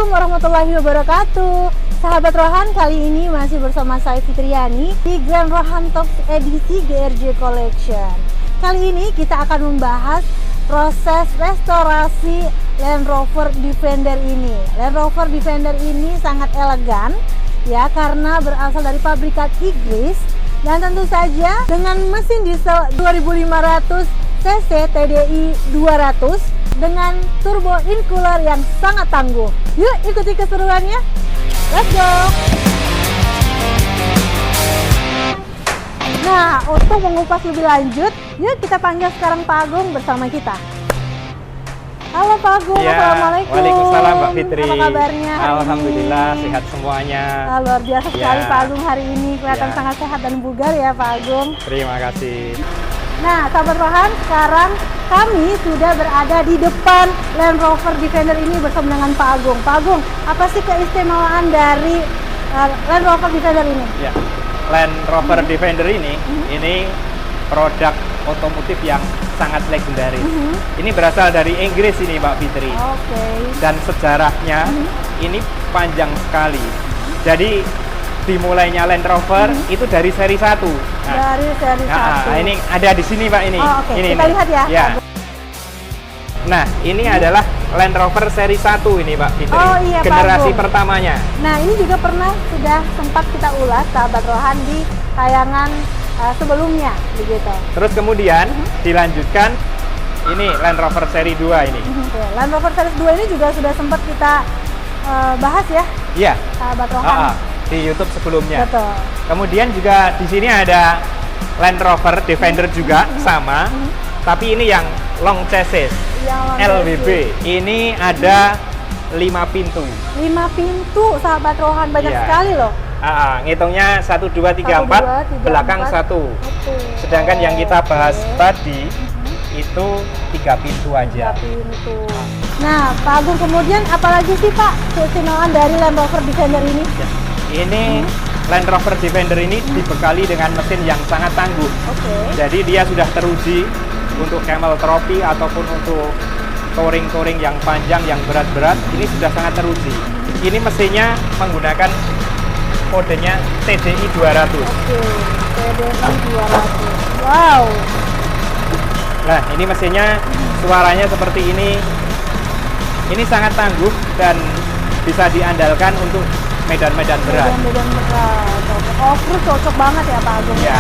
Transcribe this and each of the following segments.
Assalamualaikum warahmatullahi wabarakatuh. Sahabat Rohan, kali ini masih bersama saya Fitriani di Grand Rohan Talks edisi GRJ Collection. Kali ini kita akan membahas proses restorasi Land Rover Defender ini. Land Rover Defender ini sangat elegan ya, karena berasal dari pabrikan Inggris dan tentu saja dengan mesin diesel 2500 cc TDI 200 dengan turbo intercooler yang sangat tangguh. Yuk ikuti keseruannya. Let's go. Nah, untuk mengupas lebih lanjut, yuk kita panggil sekarang Pak Agung bersama kita. Halo Pak Agung, ya, Assalamualaikum. Waalaikumsalam Mbak Fitri. Apa kabarnya? Alhamdulillah sehat semuanya. Luar biasa sekali Pak Agung hari ini, kelihatan sangat sehat dan bugar ya Pak Agung. Terima kasih. Nah, sahabat Rohan, sekarang kami sudah berada di depan Land Rover Defender ini bersama dengan Pak Agung. Pak Agung, apa sih keistimewaan dari Land Rover Defender ini? Ya, Land Rover Defender ini produk otomotif yang sangat legendaris. Ini berasal dari Inggris ini Mbak Fitri. Oke. Dan sejarahnya ini panjang sekali. Jadi dimulainya Land Rover itu dari seri 1. Dari seri 1. Nah, ini ada di sini Pak ini. Oh, oke. Ini, kita lihat ya. Ya. Nah, ini adalah Land Rover seri 1 ini Pak Fitri. Oh iya, generasi pertamanya. Nah, ini juga pernah sudah sempat kita ulas sahabat Rohan di tayangan sebelumnya begitu. Terus kemudian dilanjutkan ini Land Rover seri 2 ini. Land Rover seri 2 ini juga sudah sempat kita bahas ya. Iya. Sahabat Rohan. Di YouTube sebelumnya. Betul. Kemudian juga di sini ada Land Rover Defender juga sama, tapi ini yang long chassis, LWB. Ini ada 5 pintu. 5 pintu sahabat Rohan, banyak sekali loh. Ngitungnya 1, 2, 3, 4, belakang 1. Sedangkan yang kita bahas tadi itu 3 pintu aja. 3 pintu. Nah, Pak Agung, kemudian apalagi sih Pak keistimewaan dari Land Rover Defender ini? Ini Land Rover Defender ini dibekali dengan mesin yang sangat tangguh. Jadi dia sudah teruji untuk camel trophy ataupun untuk touring-touring yang panjang, yang berat-berat. Ini sudah sangat teruji. Ini mesinnya menggunakan kodenya TDI 200. TDI 200. Wow. Nah, ini mesinnya suaranya seperti ini. Ini sangat tangguh dan bisa diandalkan untuk medan-medan berat. Medan-medan berat. Off-road cocok banget ya Pak Agung. Ya.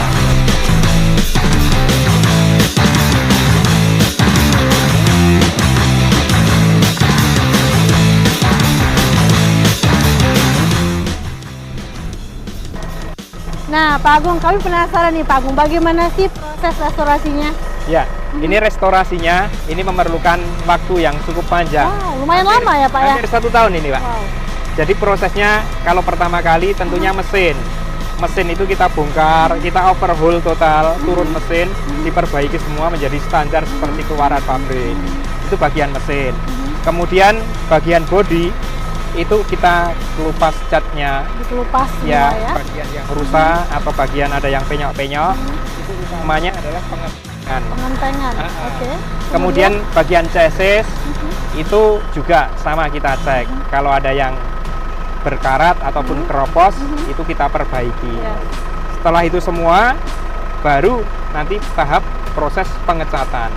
Nah, Pak Agung, kami penasaran nih Pak Agung, bagaimana sih proses restorasinya? Ya, ini restorasinya ini memerlukan waktu yang cukup panjang. Wow, lumayan lama ya Pak ya? Hampir 1 tahun ini Pak. Wow. Jadi prosesnya kalau pertama kali tentunya mesin itu kita bongkar, kita overhaul total, turun mesin, diperbaiki semua menjadi standar seperti keluaran pabrik. Itu bagian mesin. Kemudian bagian bodi itu kita kelupas catnya. Dikelupas Ya, semua ya. bagian yang rusak atau bagian ada yang penyok-penyok, itu utamanya adalah pengembangan. Pengentengan. Oke. Kemudian bagian chassis itu juga sama kita cek. Kalau ada yang berkarat ataupun keropos, itu kita perbaiki. Setelah itu semua, baru nanti tahap proses pengecatan.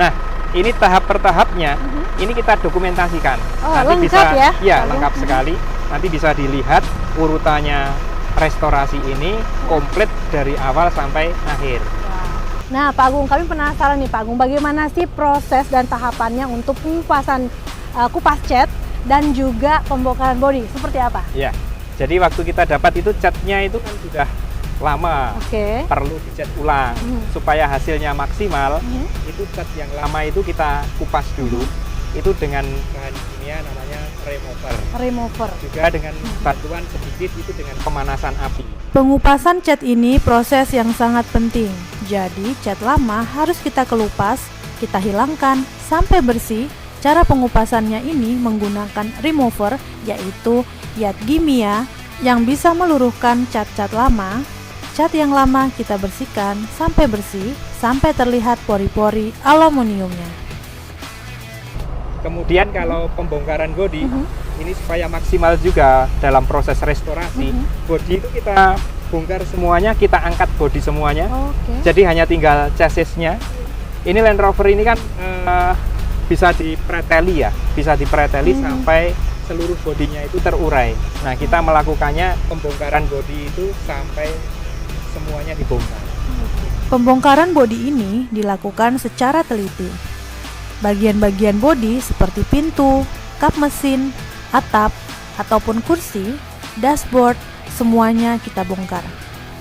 Nah, ini tahap per tahapnya, ini kita dokumentasikan. Nanti lengkap bisa, ya? Lengkap sekali. Nanti bisa dilihat urutannya restorasi ini komplit dari awal sampai akhir. Nah, Pak Agung, kami penasaran nih Pak Agung, bagaimana sih proses dan tahapannya untuk pengupasan kupas cat dan juga pembongkaran bodi, seperti apa? Ya, jadi waktu kita dapat itu catnya itu kan sudah lama, perlu dicat ulang supaya hasilnya maksimal. Itu cat yang lama itu kita kupas dulu, itu dengan bahan kimia namanya remover. Juga dengan bantuan sedikit itu dengan pemanasan api. Pengupasan cat ini proses yang sangat penting. Jadi cat lama harus kita kelupas, kita hilangkan sampai bersih. Cara pengupasannya ini menggunakan remover, yaitu zat kimia yang bisa meluruhkan cat-cat lama. Cat yang lama kita bersihkan sampai bersih, sampai terlihat pori-pori aluminiumnya. Kemudian kalau pembongkaran bodi, ini supaya maksimal juga dalam proses restorasi. Bodi itu kita bongkar semuanya, kita angkat bodi semuanya. Jadi hanya tinggal chassisnya. Ini Land Rover ini kan bisa dipreteli ya, bisa dipreteli sampai seluruh bodinya itu terurai. Nah, kita melakukannya pembongkaran bodi itu sampai semuanya dibongkar. Pembongkaran bodi ini dilakukan secara teliti. Bagian-bagian bodi seperti pintu, kap mesin, atap, ataupun kursi, dashboard, semuanya kita bongkar.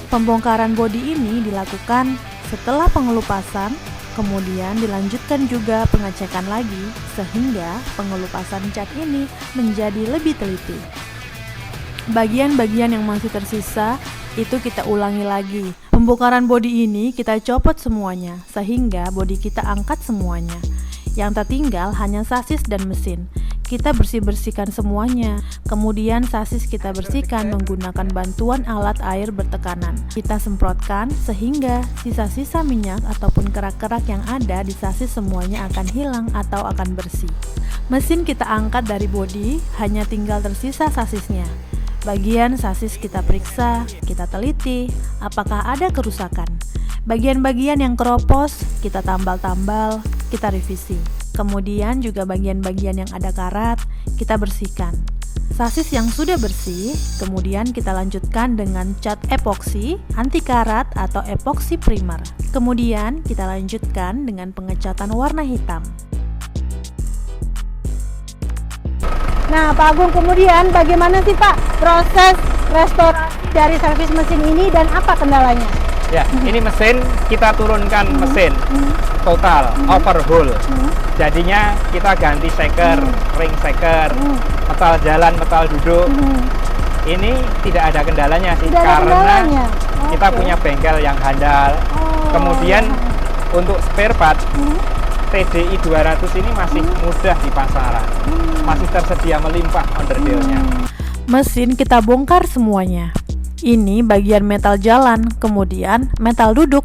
Pembongkaran bodi ini dilakukan setelah pengelupasan, kemudian dilanjutkan juga pengecekan lagi sehingga pengelupasan cat ini menjadi lebih teliti. Bagian-bagian yang masih tersisa itu kita ulangi lagi. Pembongkaran bodi ini kita copot semuanya sehingga bodi kita angkat semuanya. Yang tertinggal hanya sasis dan mesin. Kita bersih-bersihkan semuanya. Kemudian sasis kita bersihkan menggunakan bantuan alat air bertekanan. Kita semprotkan sehingga sisa-sisa minyak ataupun kerak-kerak yang ada di sasis semuanya akan hilang atau akan bersih. Mesin kita angkat dari bodi, hanya tinggal tersisa sasisnya. Bagian sasis kita periksa, kita teliti apakah ada kerusakan. Bagian-bagian yang keropos kita tambal-tambal, kita revisi. Kemudian juga bagian-bagian yang ada karat kita bersihkan. Sasis yang sudah bersih kemudian kita lanjutkan dengan cat epoksi anti karat atau epoksi primer. Kemudian kita lanjutkan dengan pengecatan warna hitam. Nah, Pak Agung, kemudian bagaimana sih Pak proses restorasi dari servis mesin ini dan apa kendalanya? Ya, ini mesin kita turunkan mesin total overhaul. Jadinya kita ganti seker, ring seker, metal jalan, metal duduk. Ini tidak ada kendalanya sih karena kita punya bengkel yang handal. Kemudian untuk spare part TDI 200 ini masih mudah di pasaran. Masih tersedia melimpah onderdilnya. Mesin kita bongkar semuanya. Ini bagian metal jalan, kemudian metal duduk,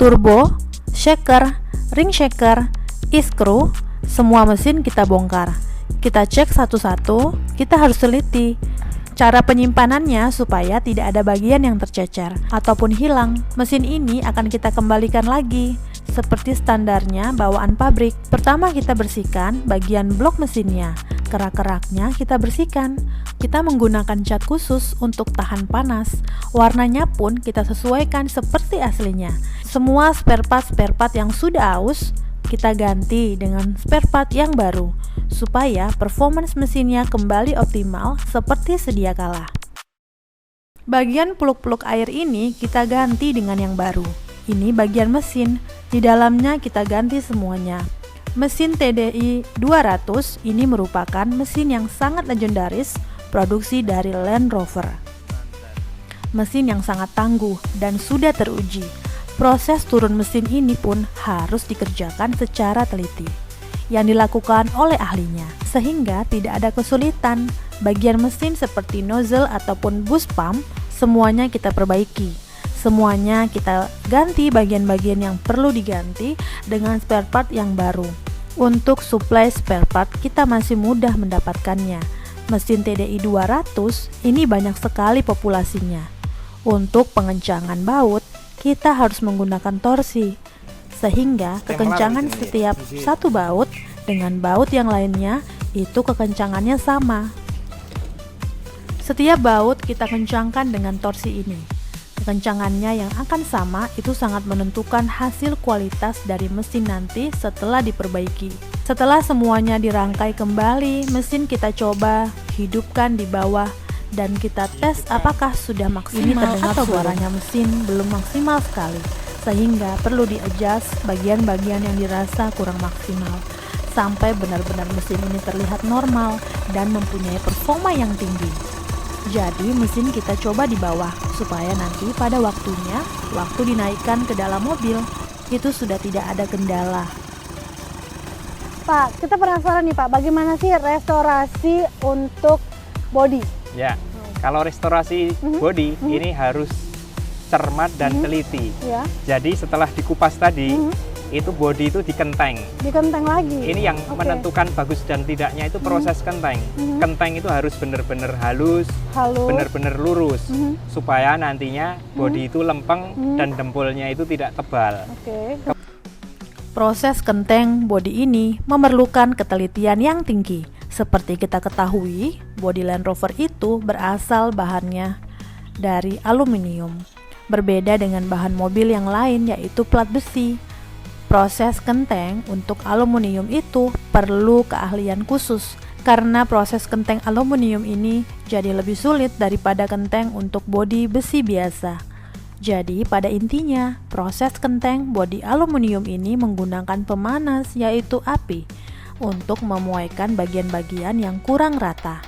turbo, shaker, ring shaker, e-screw, semua mesin kita bongkar. Kita cek satu-satu, kita harus teliti cara penyimpanannya supaya tidak ada bagian yang tercecer ataupun hilang. Mesin ini akan kita kembalikan lagi seperti standarnya bawaan pabrik. Pertama kita bersihkan bagian blok mesinnya, kerak-keraknya kita bersihkan. Kita menggunakan cat khusus untuk tahan panas. Warnanya pun kita sesuaikan seperti aslinya. Semua spare part yang sudah aus kita ganti dengan spare part yang baru supaya performance mesinnya kembali optimal seperti sedia kala. Bagian peluk-peluk air ini kita ganti dengan yang baru. Ini bagian mesin, di dalamnya kita ganti semuanya. Mesin TDI 200 ini merupakan mesin yang sangat legendaris, produksi dari Land Rover. Mesin yang sangat tangguh dan sudah teruji. Proses turun mesin ini pun harus dikerjakan secara teliti yang dilakukan oleh ahlinya, sehingga tidak ada kesulitan. Bagian mesin seperti nozzle ataupun boost pump semuanya kita perbaiki. Semuanya kita ganti bagian-bagian yang perlu diganti dengan spare part yang baru. Untuk suplai spare part kita masih mudah mendapatkannya. Mesin TDI 200 ini banyak sekali populasinya. Untuk pengencangan baut, kita harus menggunakan torsi, sehingga kekencangan setiap satu baut dengan baut yang lainnya itu kekencangannya sama. Setiap baut kita kencangkan dengan torsi ini. Kekencangannya yang akan sama itu sangat menentukan hasil kualitas dari mesin nanti setelah diperbaiki. Setelah semuanya dirangkai kembali, mesin kita coba hidupkan di bawah dan kita tes apakah sudah maksimal atau suaranya mesin belum maksimal sekali, sehingga perlu di-adjust bagian-bagian yang dirasa kurang maksimal sampai benar-benar mesin ini terlihat normal dan mempunyai performa yang tinggi. Jadi mesin kita coba di bawah supaya nanti pada waktunya, waktu dinaikkan ke dalam mobil itu sudah tidak ada kendala. Pak, kita penasaran nih Pak, bagaimana sih restorasi untuk bodi? Ya, kalau restorasi bodi ini harus cermat dan teliti. Jadi setelah dikupas tadi, itu bodi itu dikenteng. Dikenteng lagi. Ini yang menentukan bagus dan tidaknya itu proses kenteng. Kenteng itu harus benar-benar halus, benar-benar lurus, supaya nantinya bodi itu lempeng dan dempulnya itu tidak tebal. Proses kenteng bodi ini memerlukan ketelitian yang tinggi. Seperti kita ketahui, bodi Land Rover itu berasal bahannya dari aluminium. Berbeda dengan bahan mobil yang lain yaitu plat besi. Proses kenteng untuk aluminium itu perlu keahlian khusus karena proses kenteng aluminium ini jadi lebih sulit daripada kenteng untuk bodi besi biasa. Jadi pada intinya proses kenteng bodi aluminium ini menggunakan pemanas yaitu api untuk memuaikan bagian-bagian yang kurang rata.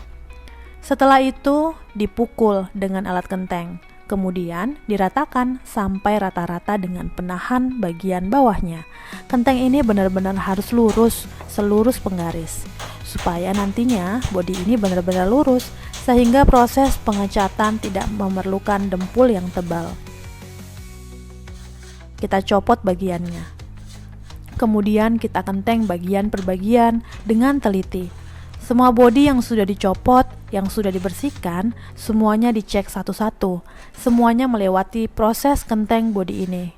Setelah itu dipukul dengan alat kenteng, kemudian diratakan sampai rata-rata dengan penahan bagian bawahnya. Kenteng ini benar-benar harus lurus selurus penggaris, supaya nantinya bodi ini benar-benar lurus sehingga proses pengecatan tidak memerlukan dempul yang tebal. Kita copot bagiannya. Kemudian kita kenteng bagian per bagian dengan teliti. Semua bodi yang sudah dicopot, yang sudah dibersihkan, semuanya dicek satu-satu. Semuanya melewati proses kenteng bodi ini.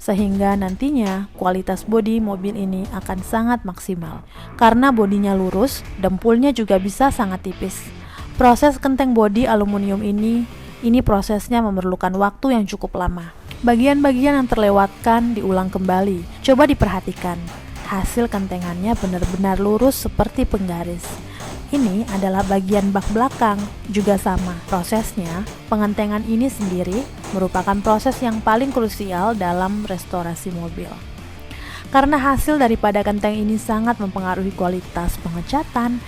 Sehingga nantinya kualitas bodi mobil ini akan sangat maksimal. Karena bodinya lurus, dempulnya juga bisa sangat tipis. Proses kenteng bodi aluminium ini prosesnya memerlukan waktu yang cukup lama. Bagian-bagian yang terlewatkan diulang kembali. Coba diperhatikan, hasil kentengannya benar-benar lurus seperti penggaris. Ini adalah bagian bak belakang, juga sama. Prosesnya, pengentengan ini sendiri merupakan proses yang paling krusial dalam restorasi mobil. Karena hasil daripada kenteng ini sangat mempengaruhi kualitas pengecatan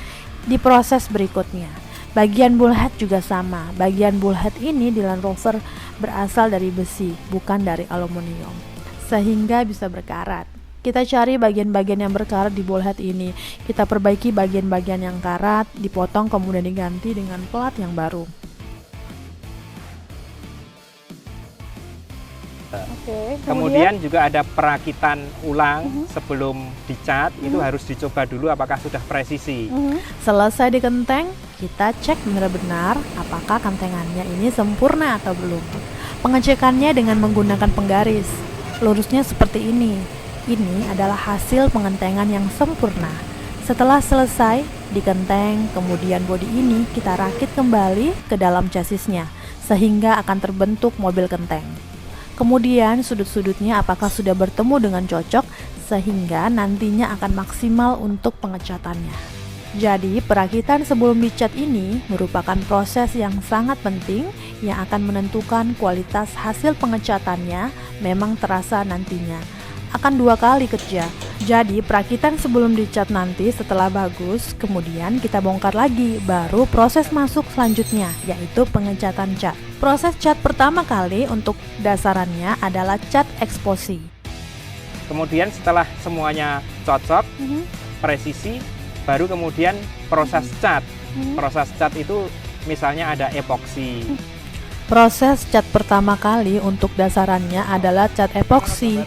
di proses berikutnya. Bagian bullhead juga sama. Bagian bullhead ini di Land Rover berasal dari besi, bukan dari aluminium, sehingga bisa berkarat. Kita cari bagian-bagian yang berkarat di bullhead ini. Kita perbaiki bagian-bagian yang karat, dipotong kemudian diganti dengan plat yang baru. Kemudian juga ada perakitan ulang sebelum dicat. Itu harus dicoba dulu apakah sudah presisi. Selesai dikenteng, kita cek benar-benar apakah kentengannya ini sempurna atau belum. Pengecekannya dengan menggunakan penggaris. Lurusnya seperti ini. Ini adalah hasil pengentengan yang sempurna. Setelah selesai dikenteng, kemudian bodi ini kita rakit kembali ke dalam chassisnya sehingga akan terbentuk mobil kenteng. Kemudian sudut-sudutnya apakah sudah bertemu dengan cocok sehingga nantinya akan maksimal untuk pengecatannya. Jadi perakitan sebelum dicat ini merupakan proses yang sangat penting yang akan menentukan kualitas hasil pengecatannya. Memang terasa nantinya akan 2 kali kerja. Jadi perakitan sebelum dicat nanti setelah bagus, kemudian kita bongkar lagi, baru proses masuk selanjutnya yaitu pengecatan cat. Proses cat pertama kali untuk dasarannya adalah cat eksposi. Kemudian setelah semuanya cocok, presisi, baru kemudian proses cat. Proses cat itu misalnya ada epoksi. Proses cat pertama kali untuk dasarannya adalah cat epoksi.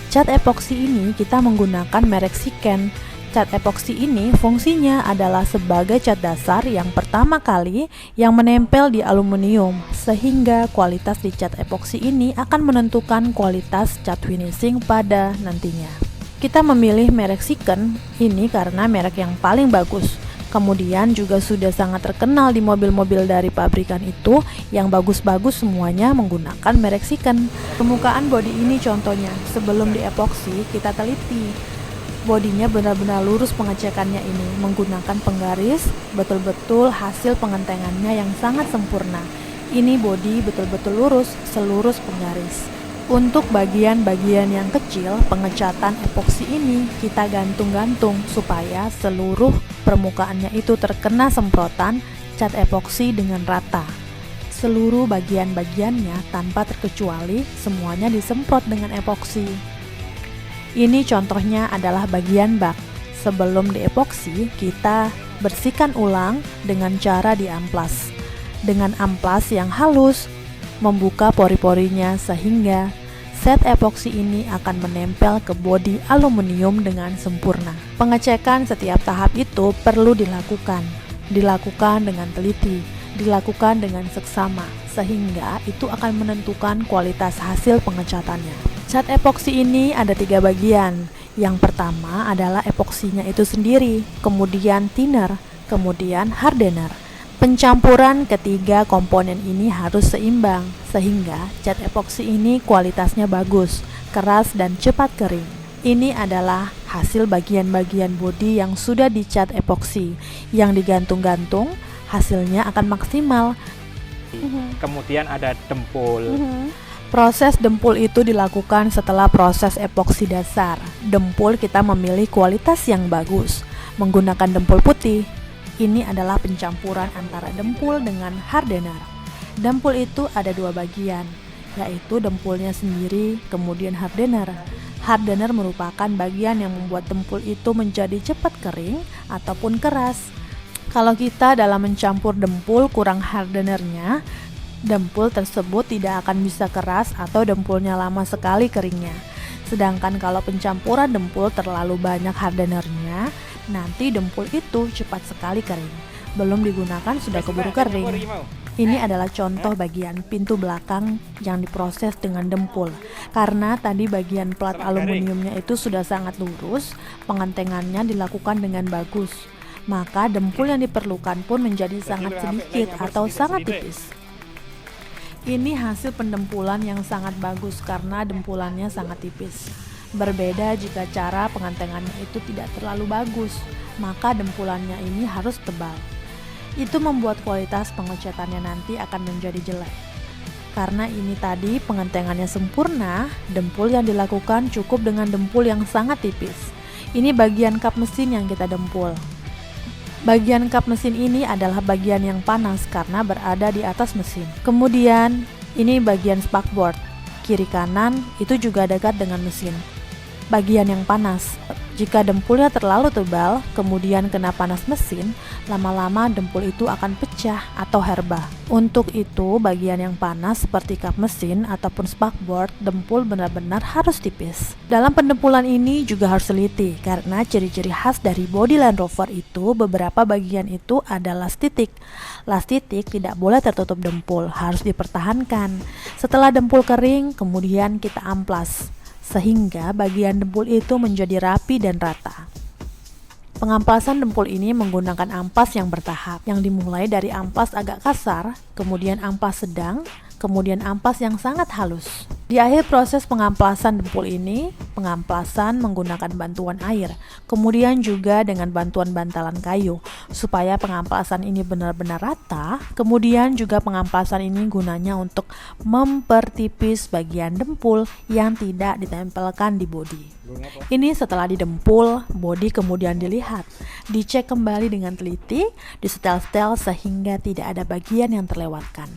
Cat epoksi ini kita menggunakan merek Siken. Cat epoksi ini fungsinya adalah sebagai cat dasar yang pertama kali yang menempel di aluminium, sehingga kualitas di cat epoksi ini akan menentukan kualitas cat finishing pada nantinya. Kita memilih merek Siken ini karena merek yang paling bagus. Kemudian juga sudah sangat terkenal di mobil-mobil dari pabrikan itu, yang bagus-bagus semuanya menggunakan merek Siken. Permukaan bodi ini contohnya, sebelum diepoksi kita teliti. Bodinya benar-benar lurus pengecekannya ini, menggunakan penggaris, betul-betul hasil pengentengannya yang sangat sempurna. Ini bodi betul-betul lurus, selurus penggaris. Untuk bagian-bagian yang kecil, pengecatan epoksi ini kita gantung-gantung supaya seluruh permukaannya itu terkena semprotan cat epoksi dengan rata. Seluruh bagian-bagiannya tanpa terkecuali semuanya disemprot dengan epoksi. Ini contohnya adalah bagian bak. Sebelum diepoksi, kita bersihkan ulang dengan cara diamplas. Dengan amplas yang halus, membuka pori-porinya sehingga Zat epoksi ini akan menempel ke bodi aluminium dengan sempurna. Pengecekan setiap tahap itu perlu dilakukan dengan teliti, dilakukan dengan seksama, sehingga itu akan menentukan kualitas hasil pengecatannya. Cat epoksi ini ada 3 bagian. Yang pertama adalah epoksinya itu sendiri, kemudian thinner, kemudian hardener. Pencampuran ketiga komponen ini harus seimbang, sehingga cat epoksi ini kualitasnya bagus, keras dan cepat kering. Ini adalah hasil bagian-bagian bodi yang sudah dicat epoksi, yang digantung-gantung, hasilnya akan maksimal. Kemudian ada dempul. Proses dempul itu dilakukan setelah proses epoksi dasar. Dempul kita memilih kualitas yang bagus, menggunakan dempul putih. Ini adalah pencampuran antara dempul dengan hardener. Dempul itu ada 2 bagian, yaitu dempulnya sendiri, kemudian hardener. Hardener merupakan bagian yang membuat dempul itu menjadi cepat kering ataupun keras. Kalau kita dalam mencampur dempul kurang hardenernya, dempul tersebut tidak akan bisa keras atau dempulnya lama sekali keringnya. Sedangkan kalau pencampuran dempul terlalu banyak hardenernya, nanti dempul itu cepat sekali kering. Belum digunakan sudah keburu kering. Ini adalah contoh bagian pintu belakang yang diproses dengan dempul. Karena tadi bagian plat aluminiumnya itu sudah sangat lurus, pengentengannya dilakukan dengan bagus. Maka dempul yang diperlukan pun menjadi sangat sedikit atau sangat tipis. Ini hasil pendempulan yang sangat bagus karena dempulannya sangat tipis. Berbeda jika cara pengantengannya itu tidak terlalu bagus, maka dempulannya ini harus tebal. Itu membuat kualitas pengecatannya nanti akan menjadi jelek. Karena ini tadi pengantengannya sempurna, dempul yang dilakukan cukup dengan dempul yang sangat tipis. Ini bagian kap mesin yang kita dempul. Bagian kap mesin ini adalah bagian yang panas karena berada di atas mesin. Kemudian ini bagian spakboard, kiri kanan itu juga dekat dengan mesin. Bagian yang panas, jika dempulnya terlalu tebal, kemudian kena panas mesin, lama-lama dempul itu akan pecah atau herbah. Untuk itu, bagian yang panas seperti kap mesin ataupun spakboard, dempul benar-benar harus tipis. Dalam pendempulan ini juga harus teliti, karena ciri-ciri khas dari bodi Land Rover itu, beberapa bagian itu ada las titik. Las titik tidak boleh tertutup dempul, harus dipertahankan. Setelah dempul kering, kemudian kita amplas, sehingga bagian dempul itu menjadi rapi dan rata. Pengamplasan dempul ini menggunakan ampas yang bertahap, yang dimulai dari ampas agak kasar, kemudian ampas sedang, kemudian ampas yang sangat halus. Di akhir proses pengamplasan dempul ini, pengamplasan menggunakan bantuan air, kemudian juga dengan bantuan bantalan kayu, supaya pengamplasan ini benar-benar rata. Kemudian juga pengamplasan ini gunanya untuk mempertipis bagian dempul yang tidak ditempelkan di bodi. Ini setelah didempul, bodi kemudian dilihat, dicek kembali dengan teliti, disetel-setel sehingga tidak ada bagian yang terlewatkan.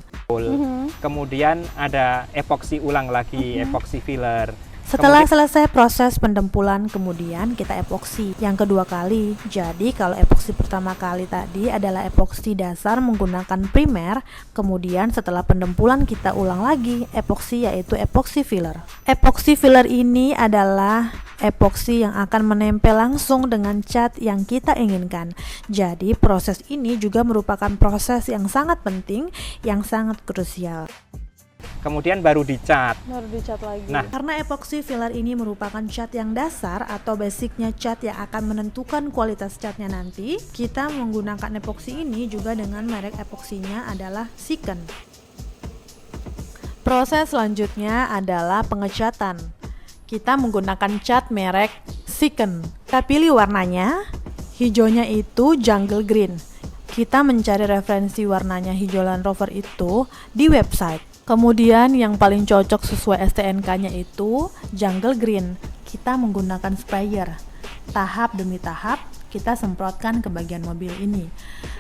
Kemudian ada epoksi ulang lagi, epoksi filler. Setelah selesai proses pendempulan, kemudian kita epoksi yang kedua kali. Jadi kalau epoksi pertama kali tadi adalah epoksi dasar menggunakan primer, kemudian setelah pendempulan kita ulang lagi epoksi, yaitu epoksi filler. Epoksi filler ini adalah epoksi yang akan menempel langsung dengan cat yang kita inginkan. Jadi proses ini juga merupakan proses yang sangat penting, yang sangat krusial. Kemudian baru dicat. Lagi. Nah, Karena epoksi filler ini merupakan cat yang dasar atau basicnya cat yang akan menentukan kualitas catnya nanti, kita menggunakan epoksi ini juga dengan merek epoksinya adalah Siken. Proses selanjutnya adalah pengecatan. Kita menggunakan cat merek Siken. Kita pilih warnanya, hijaunya itu jungle green. Kita mencari referensi warnanya hijau Land Rover itu di website. Kemudian yang paling cocok sesuai STNK-nya itu jungle green. Kita menggunakan sprayer. Tahap demi tahap kita semprotkan ke bagian mobil ini.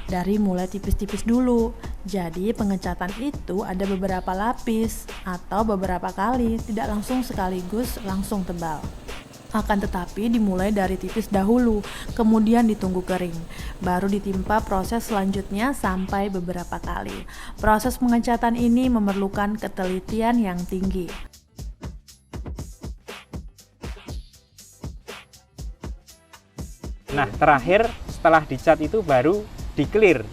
Dari mulai tipis-tipis dulu. Jadi pengecatan itu ada beberapa lapis atau beberapa kali, tidak langsung sekaligus langsung tebal. Akan tetapi dimulai dari tipis dahulu, kemudian ditunggu kering, baru ditimpa proses selanjutnya sampai beberapa kali. Proses pengecatan ini memerlukan ketelitian yang tinggi. Nah, terakhir setelah dicat itu baru di-clear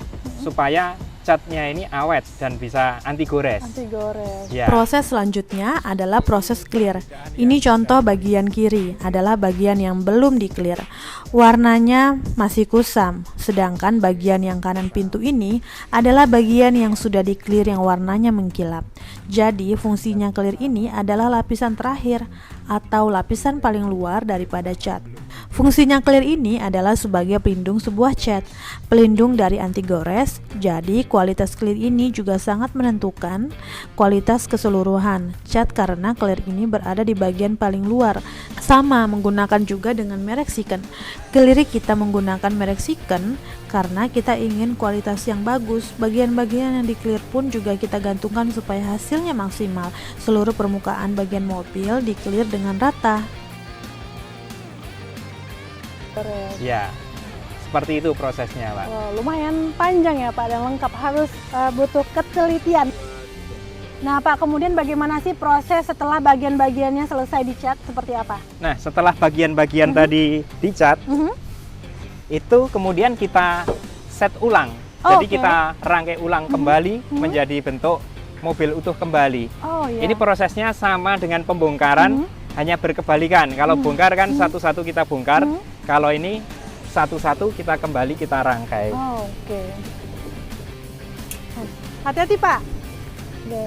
supaya catnya ini awet dan bisa anti gores. Anti gores. Ya. Proses selanjutnya adalah proses clear. Ini contoh bagian kiri adalah bagian yang belum di clear. Warnanya masih kusam, sedangkan bagian yang kanan pintu ini adalah bagian yang sudah di clear yang warnanya mengkilap. Jadi fungsinya clear ini adalah lapisan terakhir atau lapisan paling luar daripada cat. Fungsinya clear ini adalah sebagai pelindung sebuah cat, pelindung dari anti gores. Jadi kualitas clear ini juga sangat menentukan kualitas keseluruhan cat karena clear ini berada di bagian paling luar. Sama menggunakan juga dengan merek Siken. Clear kita menggunakan merek Siken karena kita ingin kualitas yang bagus. Bagian-bagian yang di clear pun juga kita gantungkan supaya hasilnya maksimal. Seluruh permukaan bagian mobil di clear dengan rata. Ya, seperti itu prosesnya, Pak. Wow, lumayan panjang ya Pak dan lengkap, harus butuh ketelitian. Nah Pak, kemudian bagaimana sih proses setelah bagian-bagiannya selesai dicat, seperti apa? Nah, setelah bagian-bagian tadi dicat, itu kemudian kita set ulang. Jadi Oke. kita rangkai ulang kembali menjadi bentuk mobil utuh kembali. Oh iya. Ini prosesnya sama dengan pembongkaran, hanya berkebalikan. Kalau bongkar kan satu-satu kita bongkar, kalau ini satu-satu kita kembali kita rangkai. Oh, oke. Hati-hati Pak. Oke.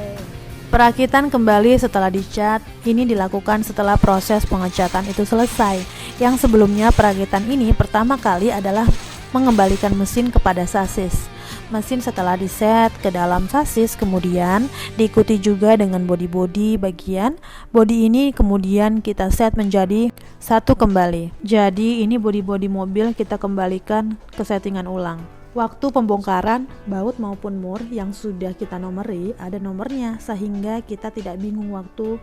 Perakitan kembali setelah dicat ini dilakukan setelah proses pengecatan itu selesai. Yang sebelumnya perakitan ini pertama kali adalah mengembalikan mesin kepada sasis. Mesin setelah diset ke dalam sasis kemudian diikuti juga dengan bodi-bodi bagian. Bodi ini kemudian kita set menjadi satu kembali. Jadi ini bodi-bodi mobil kita kembalikan ke settingan ulang. Waktu pembongkaran, baut maupun mur yang sudah kita nomori ada nomornya sehingga kita tidak bingung waktu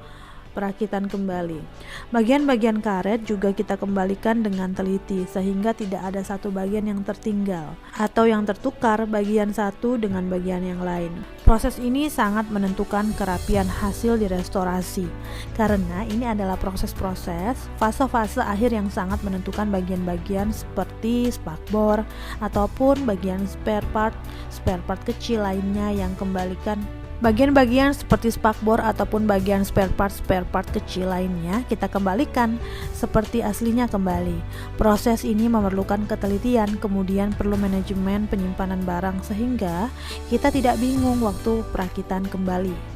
perakitan kembali. Bagian-bagian karet juga kita kembalikan dengan teliti sehingga tidak ada satu bagian yang tertinggal atau yang tertukar bagian satu dengan bagian yang lain. Proses ini sangat menentukan kerapian hasil di restorasi karena ini adalah proses-proses fase-fase akhir yang sangat menentukan bagian-bagian seperti spakbor ataupun bagian spare part kecil lainnya yang kembalikan. Bagian-bagian seperti spakbor ataupun bagian spare part kecil lainnya kita kembalikan seperti aslinya kembali. Proses ini memerlukan ketelitian, kemudian perlu manajemen penyimpanan barang sehingga kita tidak bingung waktu perakitan kembali.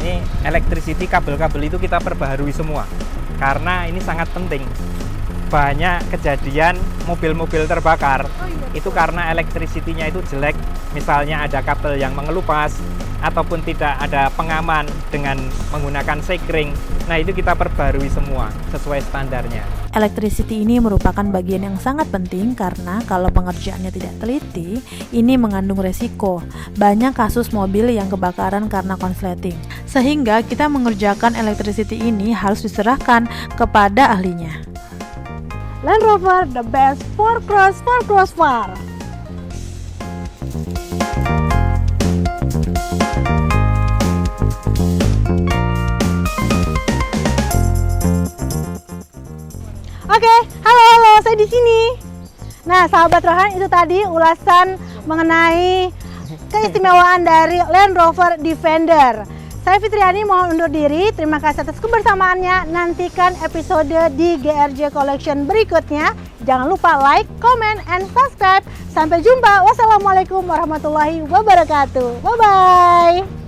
Ini electricity, kabel-kabel itu kita perbaharui semua karena ini sangat penting. Banyak kejadian mobil-mobil terbakar itu karena electricity-nya itu jelek, misalnya ada kabel yang mengelupas ataupun tidak ada pengaman dengan menggunakan sekring. Nah, itu kita perbarui semua sesuai standarnya. Electricity ini merupakan bagian yang sangat penting karena kalau pengerjaannya tidak teliti, ini mengandung resiko. Banyak kasus mobil yang kebakaran karena konsleting. Sehingga kita mengerjakan electricity ini harus diserahkan kepada ahlinya. Land Rover, the best 4x4. Oke, halo, saya di sini. Nah, sahabat Rohan, itu tadi ulasan mengenai keistimewaan dari Land Rover Defender. Saya Fitriani mohon undur diri. Terima kasih atas kebersamaannya. Nantikan episode di GRJ Collection berikutnya. Jangan lupa like, comment, and subscribe. Sampai jumpa. Wassalamualaikum warahmatullahi wabarakatuh. Bye-bye.